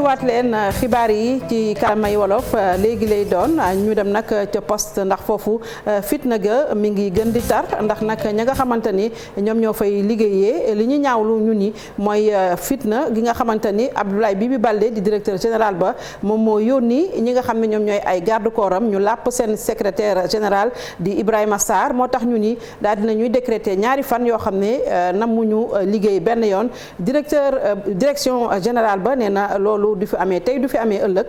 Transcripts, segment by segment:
fàttaliwaat leen xibaar yi ci kàllaamay wolof léegi lay doon ñu dem nag ca poste ndax foofu fitna ga mi ngi gën di tar ndax nag ña nga xamante ni ñoom ñoo fay liggéeyee li ñu ñaawlu ñu ni mooy fitna gi nga xamante ni Abdoulaye Bibi Baldé di directeur général ba moom moo yónni ñi nga xam ne ñoom ñooy ay garde corps am ñu làpp seen secrétaire général di Ibrahima Sarr moo tax ñu ni daal dina ñuy décréter ñaari fan yoo xam ne namuñu liggéey benn yoon direction générale ba nee na loolu du fi amee tey du fi amee ëllëg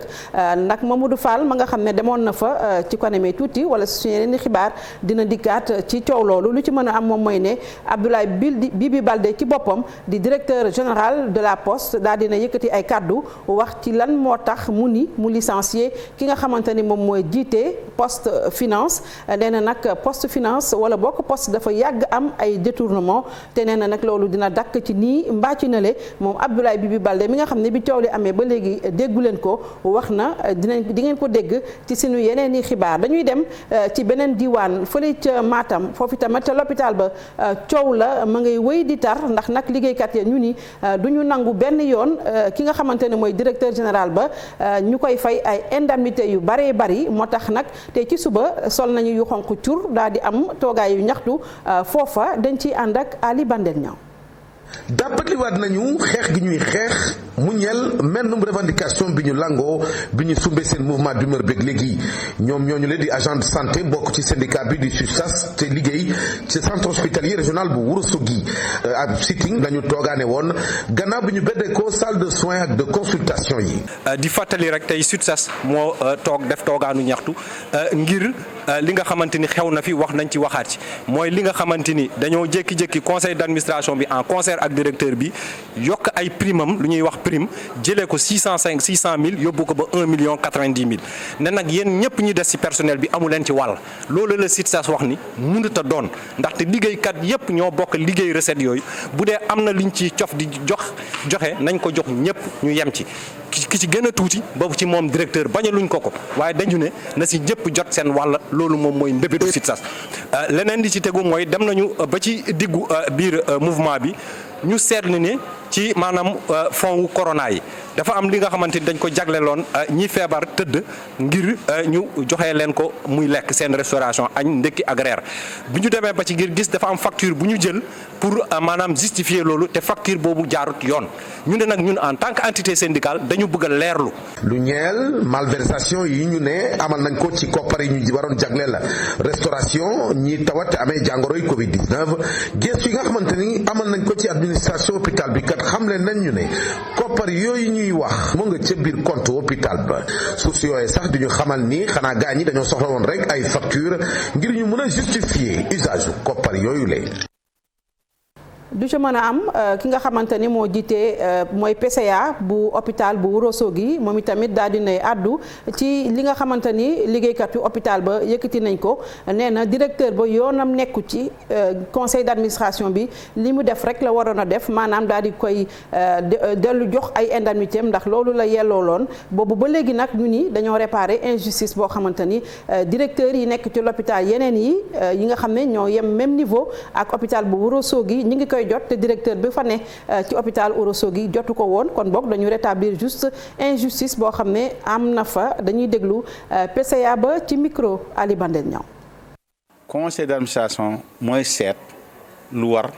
ndax Mamadou Fall ma nga xam ne demoon na fa ci kanamee tuuti wala suñu yeneen xibaar dina dikkaat ci coow loolu lu ci mën a am moom mooy ne Abdoulaye Bibi Baldé ci boppam di directeur général de la poste daal dina yëkkati ay kàddu wax ci lan moo tax mu ni mu licencié ki nga xamante ni moom mooy jiite poste finance nee na nag poste finance wala bokk poste dafa yàgg am ay détournement te nee na nag loolu dina dakk ci nii mbaa ci nale moom Abdoulaye Bibi Baldé mi nga xam ne bi coow li amee ba léegi déggu leen ko wax na di ngeen ko dégg ci suñu yeneen i xibaar dañuy dem ci beneen diwaan fële ca Matam foofu tamit ca l'hôpital ba coow la ma ngay wéy di tar ndax nag liggéeykat ya ñu ni du ñu nangu benn yoon ki nga xamante ne mooy directeur général ba ñu koy fay ay indemnité yu baree bari moo tax nag te ci suba sol nañu yu xonq cur daal di am toogaay yu ñaxtu foofa dañ ciy ànd ak Ali Bandel ñaaw dàppatliwaat nañu xeex gi ñuy xeex mu ñeel mennum revendication bi ñu langoo bi ñu sumbee seen mouvement d'humeur beeg léegi ñoom ñooñu leen di agent de santé bokk ci syndicat bi di SUTSAS te liggéey ci centre hospitalier régional bu Ourossogui ab sitting lañu toogaane woon gannaaw bi ñu beddee ko salle de soins ak de consultation yi. di fàttali rek tey SUTSAS moo def toogaanu ñaxtu ngir li nga xamante ni xew na fi wax nañ ci waxaat ci mooy li nga xamante ni dañoo jékki-jékki conseil d'administration bi en concert ak directeur bi yokk ay prime am lu ñuy wax prime jëlee ko 600 000 yóbbu ko ba 1,90 million ne nag yéen ñëpp ñu des ci personnel bi amu leen ci wàll loolu la SUTSAS wax ni mënut a doon ndaxte liggéeykat yëpp ñoo bokk liggéey recette yooyu bu dee am na liñ ci cof di joxe nañ ko jox ñëpp ñu yem ci ki ci gën a tuuti boobu ci moom directeur bañaluñ ko waaye dañu ne na ci ñëpp jot seen wàll loolu moom mooy mbébétu SUTSAS leneen li ci tegu mooy dem nañu ba ci diggu biir mouvement bi ñu seetlu ne ci maanaam fond wu corona yi dafa am li nga xamante ni dañ ko jagleloon ñi feebar tëdd ngir ñu joxe leen ko muy lekk seen restauration añ ndekki ak reer bi ñu demee ba ci ngir gis dafa am facture bu ñu jël pour maanaam justifier loolu te facture boobu jaarut yoon ñu ne nag ñun en tant que entité syndicale dañu bëgg a leerlu. lu ñeel malversation yi ñu ne amal nañ ko ci koppar yi ñu waroon jagleel la restauration ñi tawat amee jàngoroy Covid 19 gëstu yi nga xamante ni amal nañ ko ci administration hôpital bi kat xamle nañ ñu ne koppar yooyu ñuy wax mu nga ca biir compte hôpital ba source yooyu sax di ñu xamal ni xanaa gaa ñi dañoo soxla woon rek ay facture ngir ñu mën a justifier usage koppar yooyu la. du ci mën a am ki nga xamante ni moo jiite mooy PCA bu hôpital bu Ourossogui moom itamit daal di nay àddu ci li nga xamante ni liggéeykat yu hôpital ba yëkkati nañ ko nee na directeur ba yoonam nekku ci conseil d'administration bi li mu def rek la waroon a def maanaam daal di koy dellu jox ay indemnité ndax loolu la yellooloon boobu ba léegi nag ñu ni dañoo réparer injustice boo xamante ni directeur yi nekk ci l'hôpital yeneen yi nga xam ne ñoo yem même niveau ak hôpital bu Ourossogui ñi ngi koy jot te directeur bi fa ne ci hôpital Ourossogui jotu ko woon kon boog dañu rétablir juste injustice boo xam ne am na fa dañuy déglu PCA ba ci micro Ali Bandel ñaw conseil d'administration mooy seet lu war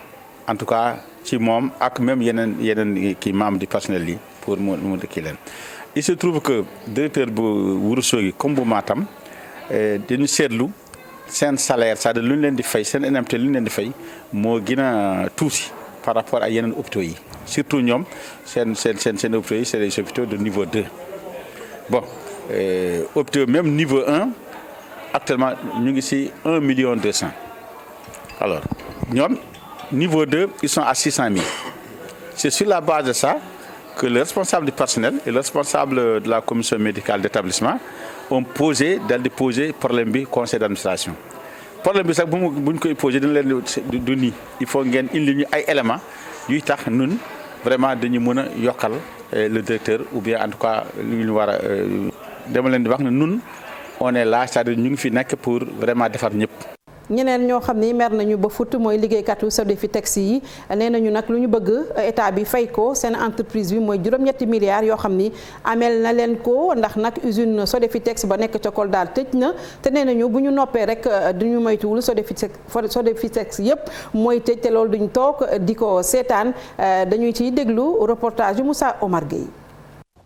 en tout cas ci moom ak même yeneen kii membre du personnel yi pour mu kii leen il se trouve que directeur bu Ourossogui comme bu Matam dañu seetlu seen salaire c'est-à-dire lu ñu leen di fay seen indemnité lu ñu leen di fay moo gën a tuuti par rapport ak yeneen hôpitaux yi surtout ñoom seen hôpitaux yi c'est des hôpitaux de niveau 2 bon hôpitaux même niveau 1 actuellement ñu ngi ci 1,2 million alors ñoom niveau 2 ils sont à 600 000 c'est sur la base de ça que le responsable du personnel et le responsable de la commission médicale d'établissement ont dal di poser problème bi conseil d'administration problème bi sax bu ñu koy posé dina leen du nii il faut ngeen indi ñu ay éléments yuy tax nun vraiment dañu mën a yokkal le directeur ou bien en tout cas lu ñu war a dama leen di wax ne nun on est là c'est-à-dire ñu ngi fi nekk pour vraiment defar ñëpp. ñeneen ñoo xam ni mer nañu ba fut mooy liggéeykatu Sodefitex yi nee nañu nag lu ñu bëgg état bi fay ko seen entreprise bi mooy juróom-ñetti milliards yoo xam ni ameel na leen ko ndax nag usine Sodefitex ba nekk ca Kolda tëj na te nee nañu bu ñu noppee rek duñu moytuwul Sodefitex yëpp mooy tëj te loolu duñ toog di ko seetaan dañuy ciy déglu reportage yu Moussa Omar Gueye.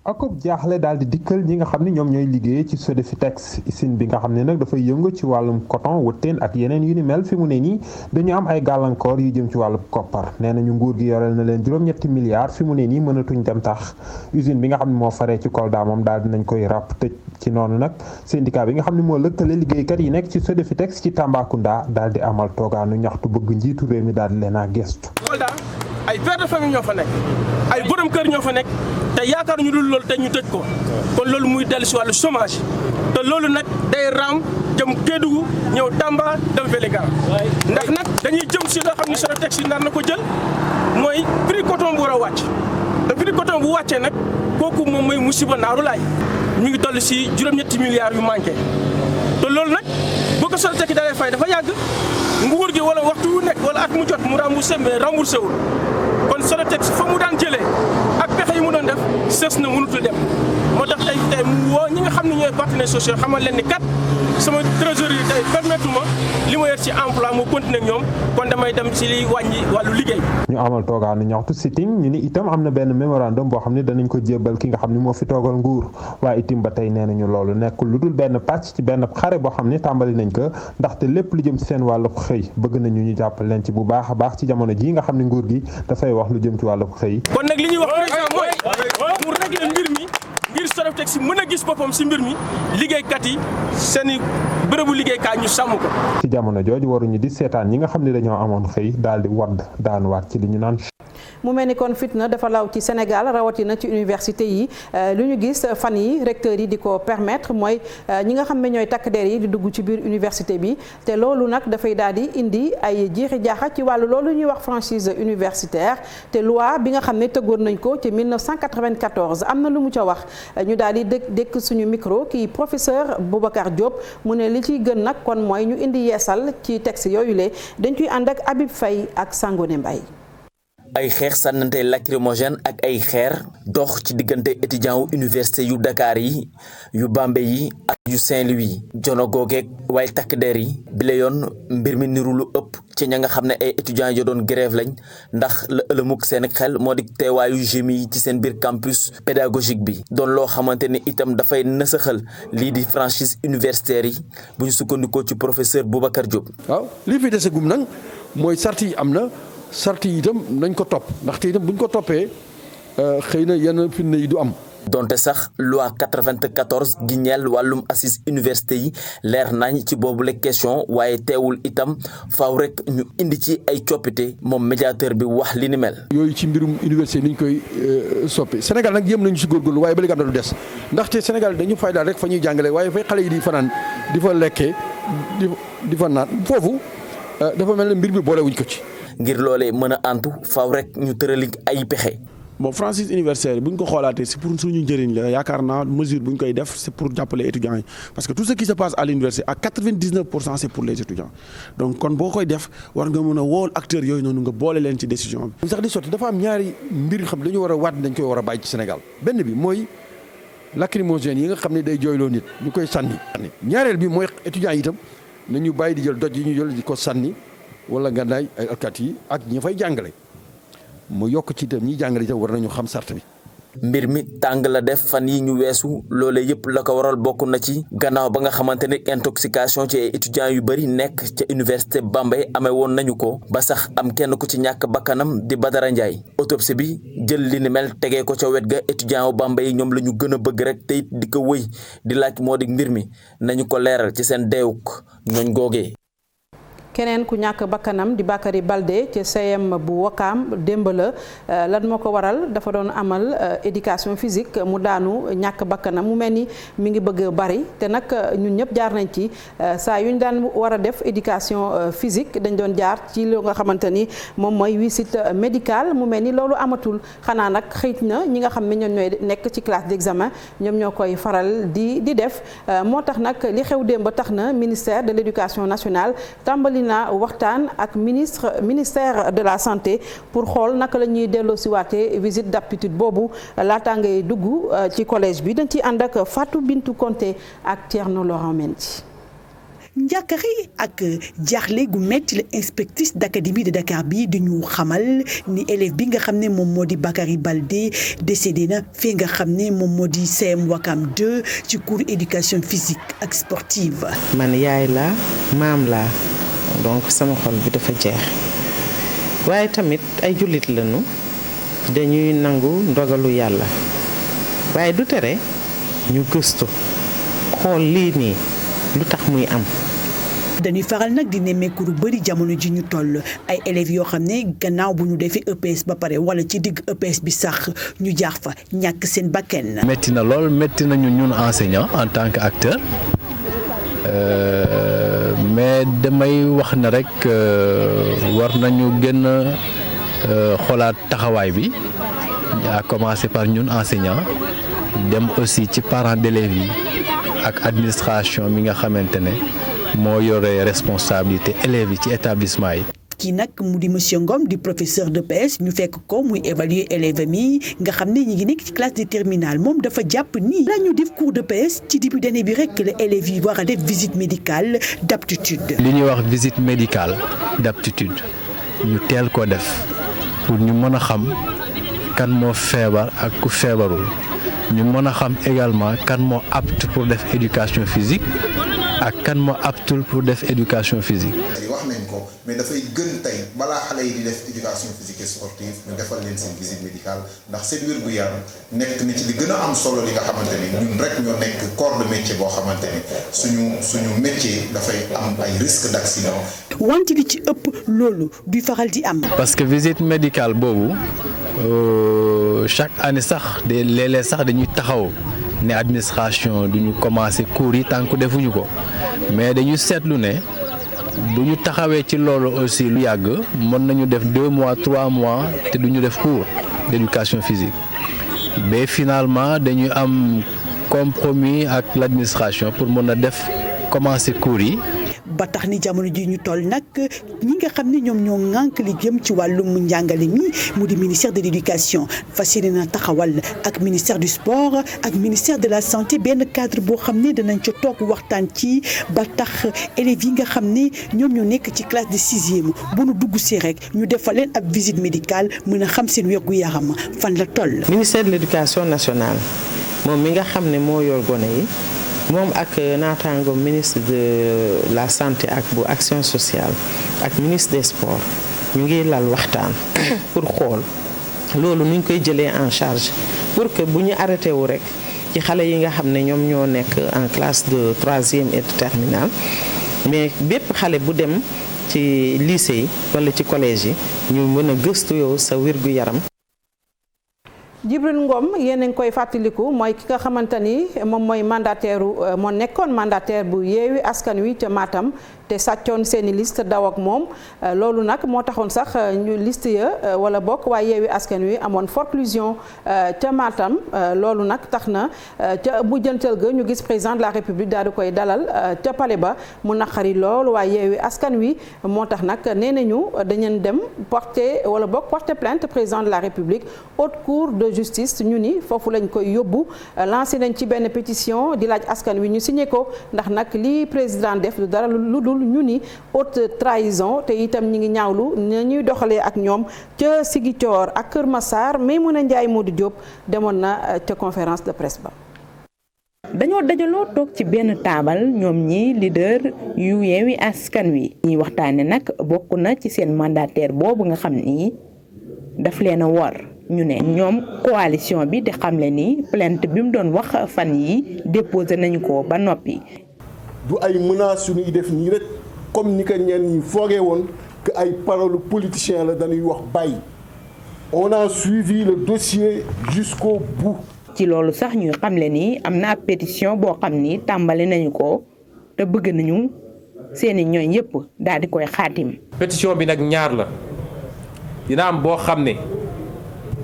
akub jaaxle daal di dikkal ñi nga xam ne ñoom ñooy liggéey ci Sodefitex usine bi nga xam ne nag dafay yëngu ci wàllum coton wëtteen ak yeneen yu ni mel fi mu ne nii dañu am ay gàllankoor yu jëm ci wàllum koppar nee nañu nguur gi yoreel na leen juróom-ñetti milliards fi mu ne nii mënatuñ dem tax usine bi nga xam ne moo faree ci Kolda moom daal dinañ koy ràpp tëj ci noonu nag syndicat bi nga xam ne moo lëkkale liggéeykat yi nekk ci Sodefitex ci Tambacounda daal di amal toogaanu ñaxtu bëgg njiitu réew mi daal di leen a gestu. Kolda ay père de famille ñoo fa nekk ay borom kër ñoo fa nekk te yaakaar ñu dul loolu te ñu tëj ko kon loolu muy dellu si wàllu chômage te loolu nag day raam jëm Kédougou ñëw Tamba dem Vélingara ndax nag dañuy jëm si loo xam ne Sodefitex yi nar na ko jël mooy prix coton bu war a wàcc te prix coton bu wàccee nag kooku moom mooy musiba naaru laay ñu ngi toll si juróom-ñetti milliards yu manqué te loolu nag boo ko Sodefitex yi dalee fay dafa yàgg nguur gi wala waxtu wu nekk wala at mu jot mu remboursé mais remboursé wul kon Sodefitex fa mu daan jëlee ak pexe yi mu doon def sës na mënutul dem moo tax tey mu woo ñi nga xam ne ñooy partenaires sociaux xamal leen ni kat sama trésorerie tey permettre ma li ma yor ci emploi mu continuer ak ñoom kon damay dem ci liy wàññi wàllu liggéey. ñu amal toogaanu ñaxtu sitting ñu ni itam am na benn mémorandum boo xam ne danañ ko jébbal ki nga xam ne moo fi toogal nguur waaye itam ba tey nee nañu loolu nekkul lu dul benn pàcc ci benn xare boo xam ne tàmbali nañ ko ndaxte lépp lu jëm ci seen wàllu xëy bëgg nañu ñu jàppal leen ci bu baax a baax ci jamono jii nga xam ne nguur gi dafay wax lu jëm ci wàllu xëy. kon nag li ñuy wax président mooy mu régler mbir mi ngir Sodefitex mën a gis boppam si mbir mi liggéeykat yi seen i bërëbu liggéeykaay ñu sàmm ko. ci jamono jooju waruñu di seetaan ñi nga xam ne dañoo amoon xëy daal di wadd daanuwaat ci li ñu naan. mu mel ni kon fitna dafa law ci Sénégal rawatina ci université yi lu ñu gis fan yi recteurs yi di ko permettre mooy ñi nga xam ne ñooy takk der yi di dugg ci biir université bi te loolu nag dafay daal di indi ay jiixi jaaxa ci wàllu loolu ñuy wax franchise universitaire te loi bi nga xam ne tëggoon nañ ko ci 1994 am na lu mu ca wax ñu daal di dëkk suñu micro kii professeur Boubacar Diop mu ne li ciy gën nag kon mooy ñu indi yeesal ci texte yooyu le dañ ciy ànd ak Habib Faye ak Sangone Mbaye. ay xeex sànnante lacrymogène ak ay xeer dox ci diggante étudiant wu université yu Dakar yi yu Bambey yi ak yu Saint-Louis jono googeeg waaye takk der yi bi la yoon mbir mi niru lu ëpp ci ña nga xam ne ay étudiants yi doon grève lañ ndax la ëlëmuk seen xel moo di teewaayu GMI yi ci seen biir campus pédagogique bi doon loo xamante ni itam dafay nësaxal lii di franchise universitaire yi bu ñu sukkandikoo ci professeur Boubacar Diop. waaw lii fi dese gum nag mooy sart yi am na. sart yi itam nañ ko topp ndaxte itam bu ñu ko toppee xëy na yenn fitna yi du am. donte sax loi 94 gi ñeel wàllum assise université yi leer nañ ci boobule question waaye teewul itam faaw rek ñu indi ci ay coppite moom médiateur bi wax li ni mel. yooyu ci mbirum université ni ñu koy soppi Sénégal nag yëm nañu si góorgóorlu waaye ba léegi am na lu des ndaxte Sénégal dañu fay daal rek fa ñuy jàngale waaye fay xale yi di fanaan di fa lekkee di fa naan foofu dafa mel ne mbir mi boolewuñ ko ci. ngir loolee mën a antu faaw rek ñu tërali ay pexe. bon franchise universitaire bu ñu ko xoolaatee c'est pour suñu njëriñ la yaakaar naa mesure bu ñu koy def c'est pour jàppale étudiants yi parce que tout ce qui se passe à l'université à 99% c'est pour les étudiants donc kon boo koy def war nga mën a wool acteurs yooyu noonu nga boole leen ci décision bi. sax di sotti dafa am ñaari mbir yoo xam ne dañu war a waat dañ koy war a bàyyi ci Sénégal benn bi mooy lacrymogène yi nga xam ne day jooyloo nit ñu koy sànni. ñaareel bi mooy étudiants yi itam nañu bàyyi di jël doj yi ñu jël di ko sànni. wala ngànnaay ay alkaati yi ak ñi fay jàngale mu yokk ci itam ñi jàngale itam war nañu xam sart bi. mbir mi tàng la def fan yi ñu weesu loole yëpp la ko waral bokk na ci gannaaw ba nga xamante ne intoxication ci ay étudiants yu bëri nekk ca université Bambey amee woon nañu ko ba sax am kenn ku ci ñàkk bakkanam di Badara Ndiaye autopsie bi jël li ni mel tegee ko ca wet ga étudiant wu Bambey ñoom la ñu gën a bëgg rek te it di ko wëy di laaj moo di mbir mi nañu ko leeral ci seen deewuk ñooñ googee. keneen ku ñàkk bakkanam di Bakary Baldé ci CM bu Wakaam démb la lan moo ko waral dafa doon amal éducation physique mu daanu ñàkk bakkanam mu mel ni mi ngi bëgg bari te nag ñun ñëpp jaar nañ ci saa yu ñu daan war a def éducation physique dañ doon jaar ci li nga xamante ni moom mooy visite médicale mu mel ni loolu amatul xanaa nag xëy na ñi nga xam ne ñoom ñooy nekk ci classe d'examen ñoom ñoo koy faral di def moo tax nag li xew démb tax na ministère de l'éducation nationale tàmbali na waxtaan ak ministère de la santé pour xool naka la ñuy delloo si waatee visite d'aptitude boobu laata ngay dugg ci collège bi dañ ciy ànd ak Fatou Bintou Conté ak Thierno Laurent Mendy. njàkkari ak jaaxle gu metti la inspectrice d'académie de Dakar bi di ñu xamal ni élève bi nga xam ne moom moo di Bakary Baldé décédé na fii nga xam ne moom moo di CM Wakam 2 ci cours éducation physique ak sportive. man yaay laa maam laa donc sama xol bi dafa jeex waaye tamit ay jullit lañu dañuy nangu ndogalu yàlla waaye du tere ñu gëstu xool lii nii lu tax muy am. dañuy faral nag di nemmeeku lu bari jamono ji ñu toll ay élèves yoo xam ne gannaaw bu ñu defee EPS ba pare wala ci digg EPS bi sax ñu jaar fa ñàkk seen bakkan. métti na lool métti nañu ñun enseignant en tant que acteur mais damay wax na rek war nañu gën a xoolaat taxawaay bi à commencer par ñun enseignant dem aussi ci parents d'élèves yi ak administration mi nga xamante ne moo yore responsabilité élèves yi ci établissement yi. kii nag mu di monsieur Ngom di professeur de PS ñu fekk ko muy évaluer élèves mi nga xam ne ñi ngi nekk ci classe de terminale moom dafa jàpp ni la ñu def cours de PS ci début d'année bi rek la élèves yi war a def visite médicale d'aptitude. li ñuy wax visite médicale d'aptitude ñu teel ko def pour ñu mën a xam kan moo feebar ak ku feebarul ñu mën a xam également kan moo apte pour def éducation physique ak kan moo aptul pour def éducation physique. wax nañ ko mais dafay gën tey balaa xale yi di def éducation physique et sportive ñu defal leen seen visite médicale ndax seen wér gu yaram nekk na ci li gën a am solo li nga xamante ni ñun rek ñoo nekk corps de métier boo xamante ni suñu métier dafay am ay risques d'accident. wante li ci ëpp loolu du faral di am. parce que visite médicale boobu chaque année sax léeg-léeg sax dañuy taxaw ne administration duñu commencer cours yi tant que defuñu ko mais dañu seetlu ne bu ñu taxawee ci loolu aussi lu yàgg mën nañu def 2 mois 3 mois te duñu def cours d'éducation physique mais finalement dañu am compromis ak l'administration pour mën a def commencer cours yi. ba tax ni jamono ji ñu toll nag ñi nga xam ne ñoom ñoo ŋànk li jëm ci wàllum njàngale mi mu di ministère de l'éducation fas yéene na taxawal ak ministère du sport ak ministère de la santé benn cadre boo xam ne danañ ca toog waxtaan ci ba tax élèves yi nga xam ne ñoom ñoo nekk ci classe de 6e bu nu dugg see rek ñu defal leen ab visite médicale mën a xam seen wérgu yaram fan la toll. ministère de l'éducation nationale moom mi nga xam ne moo yor gone yi. moom ak naataango ministre de la santé ak bu action sociale ak ministre des sports ñu ngi lal waxtaan pour xool loolu nuñ koy jëlee en charge pour que bu ñu arrêté wu rek ci xale yi nga xam ne ñoom ñoo nekk en classe de 3e et de terminale mais bépp xale bu dem ci lycée yi wala ci collège yi ñu mën a gëstu yow sa wérgu yaram. Djibril Ngom yéen a ngi koy fàttaliku mooy ki nga xamante ni moom mooy mandataire moo nekkoon mandataire bu Yewwi Askan Wi ca Matam te sàccoon seeni liste daw ak moom loolu nag moo taxoon sax ñu liste ya wala bokk waaye Yewwi Askan Wi amoon forclusion ca Matam loolu nag tax na ca bu jëntal ga ñu gis président de la République daal di koy dalal ca palais ba mu naqari loolu waaye Yewwi Askan Wi moo tax nag nee nañu dañu dem porter wala bokk porter plainte président de la République haute cour de justice ñu ni foofu lañ koy yóbbu lancé nañ ci benn pétition di laaj askan wi ñu signé ko ndax nag li président def du dara lu dul ñu ni haute trahison te itam ñi ngi ñaawlu na ñuy doxalee ak ñoom ca Ziguinchor ak Kër Massar Maimouna Ndiaye Modou Diop demoon na ca conférence de presse ba. dañoo dajaloo toog ci benn taabal ñoom ñi leader yu Yewwi Askan Wi ñuy waxtaane nag bokk na ci seen mandataire boobu nga xam ni daf leen a war ñu ne ñoom coalition bi di xamle ni plainte bi mu doon wax fan yi déposé nañu ko ba noppi. du ay menaces yu ñuy def nii rek comme ni ko ñenn ñi foogee woon que ay paroles politiciens la dañuy wax bàyyi. On a suivi le dossier jusqu'au bout. ci loolu sax ñuy xamle ni am na ab pétition boo xam ni tàmbali nañu ko te bëgg nañu seeni ñooñ yépp daal di koy xaatim. pétition bi nag ñaar la dina am boo xam ne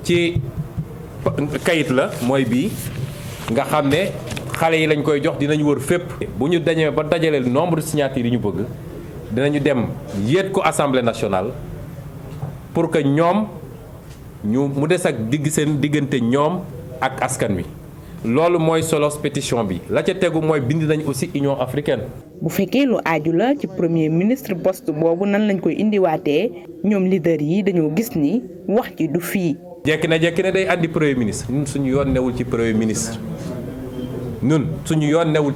ci kayit la mooy bii nga xam ne xale yi lañ koy jox dinañ wër fépp. bu ñu dañee ba dajaleel nombre de signatures yi ñu bëgg dinañu dem yéet ko assemblée nationale pour que ñoom mu des ak seen diggante ñoom ak askan wi. loolu mooy solos pétition bi la ca tegu mooy bind nañ aussi Union africaine. bu fekkee lu aaju la ci premier ministre poste boobu nan lañ koy indiwaatee ñoom leader yi dañoo gis ni wax ji du fii. jekki na day andi premier ministre ñun suñu yoon newul ci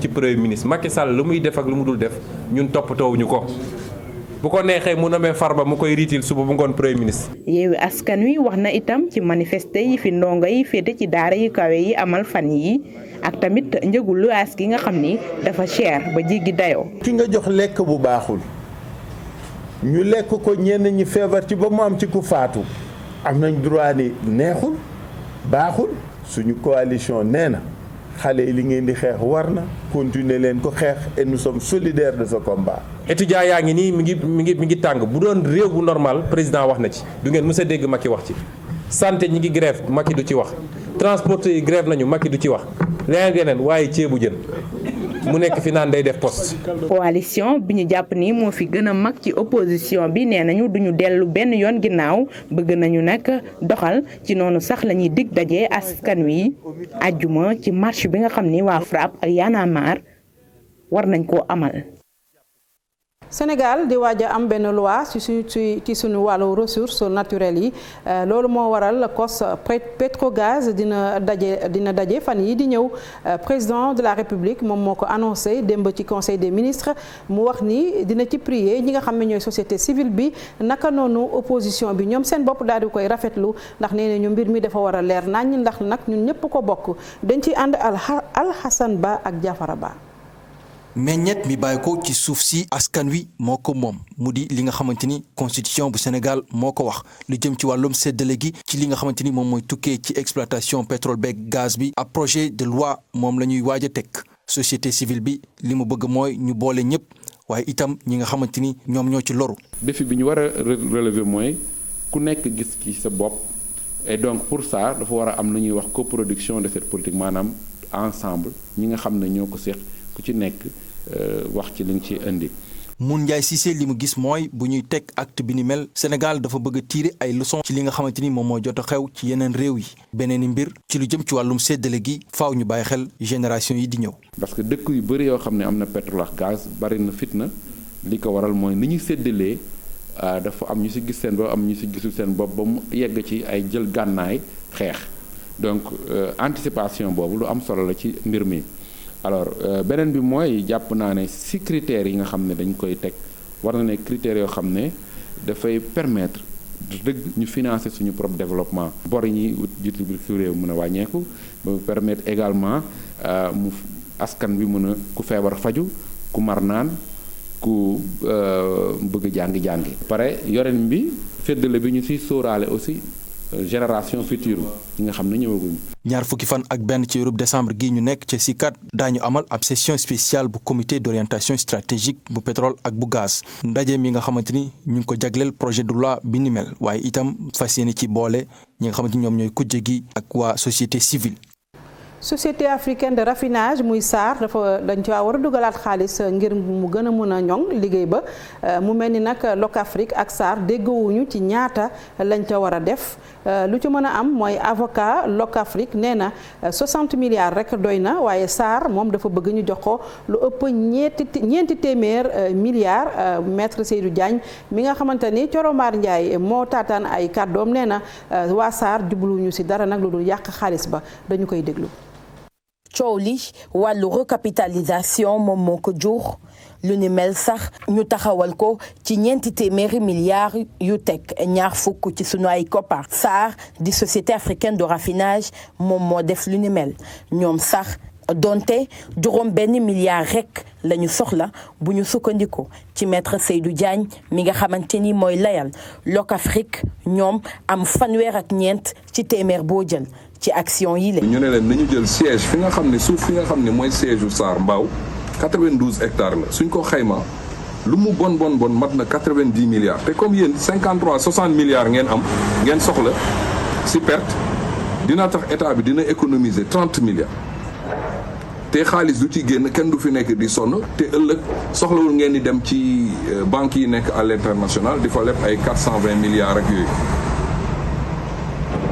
premier ministre Macky Sall lu muy def ak lu mu dul def ñun toppatoowuñu ko. bu ko neexee mu nomee Farba mu koy riitil suba bu ngoon premier ministre. Yewwi Askan Wi wax na itam ci manifester yi fi ndongo yi féete ci daara yu kawe yi amal fan yi ak tamit njëgu luwaas gi nga xam ni dafa cher ba jéggi dayoo. ki nga jox lekk bu baaxul ñu lekk ko ñenn ñi feebar ci ba mu am ci ku faatu am nañ droit ni neexul baaxul suñu coalition nee na xale yi li ngeen di xeex war na continuer leen ko xeex et nous sommes solidaires de ce combat. étudiants yaa ngi nii mi ngi tàng bu doon réew bu normal président wax na ci du ngeen mës a dégg Macky wax ci santé ñi ngi grève Macky du ci wax transporteurs yi grève nañu Macky du ci wax leneen waaye ceebu jën mu nekk fi naan day def poste. coalition bi ñu jàpp ni moo fi gën a mag ci opposition bi nee nañu duñu dellu benn yoon ginnaaw bëgg nañu nag doxal ci noonu sax la ñuy dig daje askan wi àjjuma ci marche bi nga xam ni waa FRAPP ak Y'en a marre war nañ koo amal. Sénégal di waaj a am benn loi ci suñu wàllu ressources naturelles yi loolu moo waral cos Petrogaz dina daje fan yi di ñëw président de la République moom moo ko annoncé démb ci conseil des ministres mu wax ni dina ci prier ñi nga xam ne ñooy société civile bi naka noonu opposition bi ñoom seen bopp daal di koy rafetlu ndax nee na ñu mbir mi dafa war a leer nañ ndax nag ñun ñëpp ko bokk dañ ci ànd Alhassane Ba ak Jafara Ba. meññeet mi bàyyi ko ci suuf si askan wi moo ko moom mu di li nga xamante ni constitution bu Sénégal moo ko wax lu jëm ci wàllum séddale gi ci li nga xamante ni moom mooy tukkee ci exploitation pétrole beeg gaz bi ab projet de loi moom la ñuy waaj a teg société civile bi li mu bëgg mooy ñu boole ñëpp waaye itam ñi nga xamante ni ñoom ñoo ci loru. défi bi ñu war a relever mooy ku nekk gis ci sa bopp et donc pour ça dafa war a am lu ñuy wax coproduction de cette politique maanaam ensemble ñi nga xam ne ñoo ko seq ku ci nekk wax ci li nga ci indi. Mun Ndiaye Cissé li mu gis mooy bu ñuy teg acte bi ni mel Sénégal dafa bëgg a tirer ay leçons ci li nga xamante ni moom moo jot a xew ci yeneen réew yi beneen i mbir ci lu jëm ci wàllum séddale gi faaw ñu bàyyi xel génération yi di ñëw. parce que dëkk yu bëri yoo xam ne am na pétrole ak gaz bari na fitna li ko waral mooy ni ñuy séddalee dafa am ñu si gis seen bopp am ñu si gisul seen bopp ba mu yegg ci ay jël gànnaay xeex donc anticipation boobu lu am solo la ci mbir mi. alors beneen bi mooy jàpp naa ne si critères yi nga xam ne dañ koy teg war na ne critères yoo xam ne dafay permettre dëgg ñu financer suñu propre développement bor yi ñuy jiitu bi su réew mën a wàññeeku ba permettre également mu askan bi mën a ku feebar faju ku mar naan ku bëgg jàngi pare yoreen bi féddale bi ñu siy sóoraale aussi génération future yi nga xam ne ñëwaguñ. ñaar fukki fan ak benn ci weeru décembre gi ñu nekk ci SICAD daañu amal ab session spéciale bu comité d'orientation stratégique bu pétrole ak bu gaz ndaje mi nga xamante ni ñu ngi ko jagleel projet de loi bi ni mel waaye itam fas yéene ci boole ñi nga xamante ni ñoom ñooy kujje gi ak waa société civile. Société africaine de raffinage muy SAR dañ ci war a dugalaat xaalis ngir mu gën a mën a ñoŋ liggéey ba mu mel ni nag Locafrique ak SAR déggoowuñu ci ñaata lañ ca war a def lu ci mën a am mooy avocat Locafrique nee na 60 milliards rek doy na waaye SAR moom dafa bëgg ñu jox ko lu ëpp ñeenti téeméer milliards maître Seydou Diagne mi nga xamante ni Coromar Ndiaye moo taataan ay kàddoom nee na waa SAR jubluñu si dara nag lu dul yàq xaalis ba dañu koy déglu. coow li wàllu recapitalisation moom moo ko jur lu ni mel sax ñu taxawal ko ci ñeenti téeméeri milliards yu teg ñaar fukk ci sunu ay koppar SAR di société africaine de raffinage moom moo def lu ni mel ñoom sax donte juróom benn milliard rek la ñu soxla bu ñu sukkandiku ci maître Seydou Diagne mi nga xamante ni mooy layal Locafrique ñoom am 24 ci téeméer boo jël ci action yi la. ñu ne leen nañu jël siège fi nga xam ne suuf fi nga xam ne mooy siège u Sarr Mbao 92 hectares la suñ ko xayma lu mu bon mat na 90 milliards te comme yéen 60 milliards ngeen soxla si perte dina tax état bi dina économiser 30 milliards te xaalis du ci génn kenn du fi nekk di sonn te ëllëg soxlawul ngeen di dem ci banques yi nekk à l'international di fa leb ay 420 milliards ak yooyu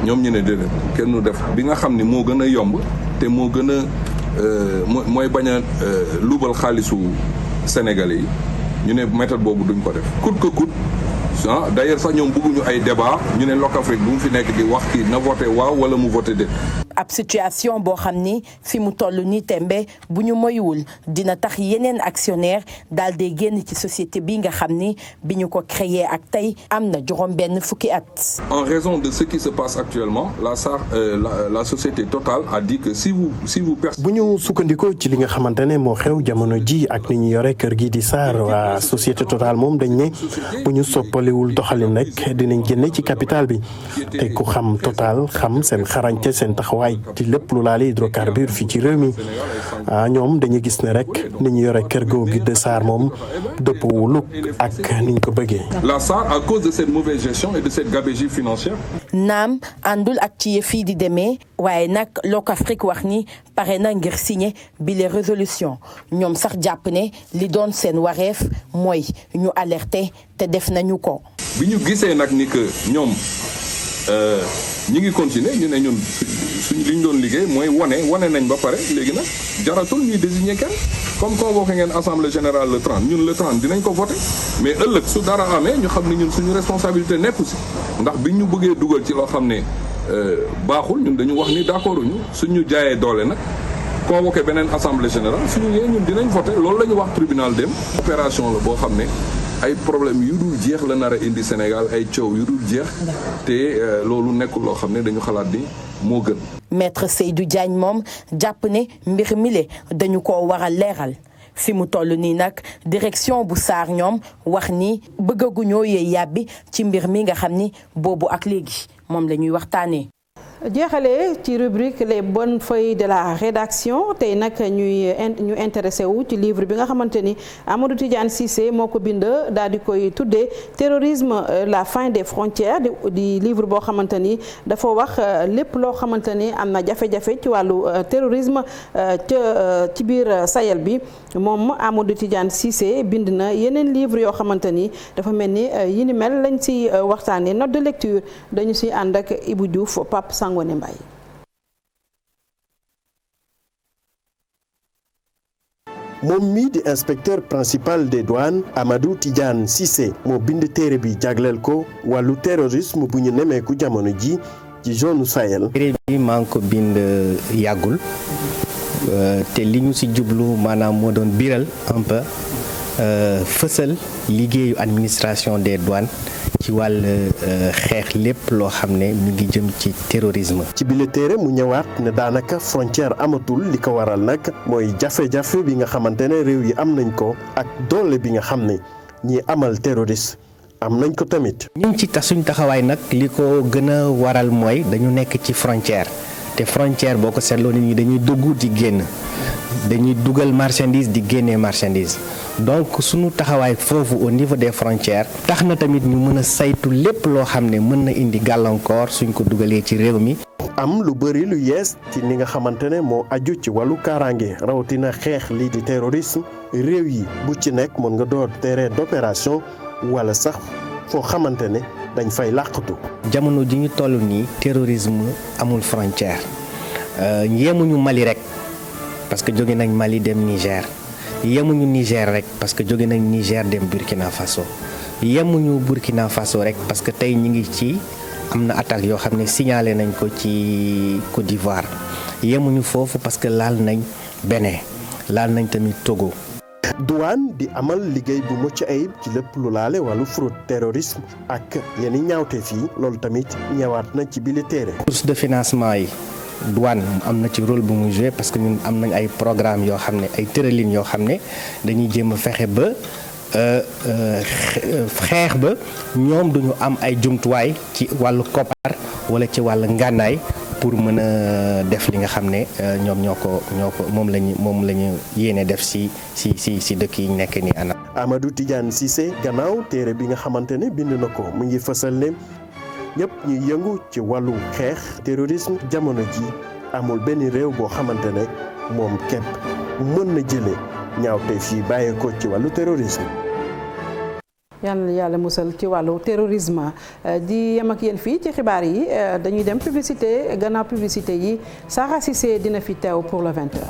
ñoom ñu ne déedéet kenn nu def bi nga xam ni moo gën a yomb te moo gën a mooy bañ a luubal xaalisu Sénégalais yi ñu ne méthode boobu duñ ko def coûte que coûte ah d'ailleurs sax ñoom bëgguñu ay débat ñu ne Locafrique bu mu fi nekk di wax kii na voté waaw wala mu voté déet. ab situation boo xam ni fi mu toll nii tembe bu ñu moywul dina tax yeneen actionnaire daal di génn ci société bi nga xam ni bi ñu ko créé ak tey am na juróom benn fukki at. En raison de ce qui se passe actuellement la société Total a dit que si vous bu ñu sukkandikoo ci li nga xamante ne moo xew jamono ji ak ni ñu yore kër gi di Sarr waa société Total moom dañ ne bu ñu soppaliwul doxalin rek dinañ génne ci capital bi te ku xam Total xam seen xarañte seen taxawaay ci lépp lu laale hydrocarbure fii ci réew mi ñoom dañu gis ne rek ni ñu yore kër googu de Sarr moom dëppwul ak niñ ko bëggee. La Sarr à cause de cette mauvaise gestion et de cette gabegie financière. naam àndul ak ci yëf yi di demee waaye nag Locafrique wax ni pare na ngir signer bi les résolutions ñoom sax jàpp ne li doon seen wareef mooy ñu alerter te def nañu ko. bi ñu gisee nag ni que ñoom ñi ngi continuer ñu ne ñun suñ li ñu doon liggéey mooy wane nañ ba pare léegi nag jaratul ñuy désigner kenn comme convoqué ngeen assemblée générale le 30 ñun le 30 dinañ ko voter mais ëllëg su dara amee ñu xam ne ñun suñu responsabilité nekku si ndax biñ ñu bëggee dugal ci loo xam ne baaxul ñun dañu wax ni d'accord ñu suñu jaayee doole nag convoqué beneen assemblée générale suñu ñëwee ñun dinañ voter loolu la ñu wax tribunal dem opération la boo xam ne ay problème yu dul jeex la nar a indi Sénégal ay coow yu dul jeex te loolu nekkul loo xam ne dañu xalaat ni moo gën. Maître Seydou Diagne moom jàpp ne mbir mile dañu ko war a leeral fi mu toll nii nag direction bu Sarr ñoom wax ni bëggaguñoo yee yàbbi ci mbir mi nga xam ni boobu ak léegi moom la ñuy waxtaanee. jeexalee ci rubrique les bonnes feuilles de la rédaction tey nag ñu intéressé wu ci livre bi nga xamante ni Amadou Tidiane Cissé moo ko bind daal di koy tuddee terrorisme la fin des frontières di livre boo xamante ni dafa wax lépp loo xamante ni am na jafe-jafe ci wàllu terrorisme ci biir Sahel bi moom Amadou Tidiane Cissé bind na yeneen livre yoo xamante ni dafa mel ni yi ni mel lañ ci waxtaanee note de lecture dañu ci ànd ak Ibou Diouf Pape Sangone Mbaye. moom mii di inspecteur principal des douanes Amadou Tidiane Cissé moo bind téere bi jagleel ko wàllu terrorisme bu ñu nemeeku jamono ji ci zone Sahel. téere bi maa ngi ko bind yàggul te li ñu ci jublu maanaam moo doon biral un peu fësal liggéeyu administration des douanes ci wàll xeex lépp loo xam ne mi ngi jëm ci terrorisme. ci bile téere mu ñëwaat ne daanaka frontière amatul li ko waral nag mooy jafe-jafe bi nga xamante ne réew yi am nañ ko ak doole bi nga xam ne ñi amal terroriste am nañ ko tamit. ñun ci suñ taxawaay nag li ko gën a waral mooy dañu nekk ci frontière te frontière boo ko seetloo nit ñi dañuy dugg di génn dañuy dugal marchandise di génnee marchandise. donc suñu taxawaay foofu au niveau des frontières tax na tamit ñu mën a saytu lépp loo xam ne mën na indi gàllankoor suñ ko dugalee ci réew mi. am lu bëri lu yees ci ni nga xamante ne moo aju ci wàllu kaaraange rawatina xeex lii di terrorisme réew yi bu ci nekk mën nga door terrain d'opération wala sax foo xamante ne dañ fay làqatu. jamono ji ñu toll nii terrorisme amul frontière yemuñu Mali rek parce que jóge nañ Mali dem Niger. yemuñu Niger rek parce que jóge nañ Niger dem Burkina Faso yemuñu Burkina Faso rek parce que tey ñi ngi ci am na attaque yoo xam ne signalé nañ ko ci Côte d'Ivoire yemuñu foofu parce que laal nañ Bénin laal nañ tamit Togo. douane di amal liggéey bu mucc ayib ci lépp lu laale wàllu fraude terrorisme ak yenn ñaawte fii loolu tamit ñëwaat na ci bile téere. source de financement yi douane am na ci rôle bu muy joué parce que ñun am nañ ay programme yoo xam ne ay tëralin yoo xam ne dañuy jéem a fexe ba xeex ba ñoom duñu am ay jumtuwaay ci wàllu koppar wala ci wàllu ngànnaay pour mën a def li nga xam ne ñoom ñoo ko moom la ñu yéene def si dëkk yi nekk nii ana Amadou Tidiane Cissé gannaaw téere bi nga xamante ne bind na ko mu ngi fësal ne ñëpp ñuy yëngu ci wàllu xeex terrorisme jamono ji amul benn réew boo xamante ne moom képp mën na jëlee ñaawteef yi bàyyeekoo ci wàllu terrorisme. yàlla musal ci wàllu terrorisme di yem ak yéen fii ci xibaar yi dañuy dem publicité gannaaw publicité yi Sara Cissé dina fi teew pour le 20h.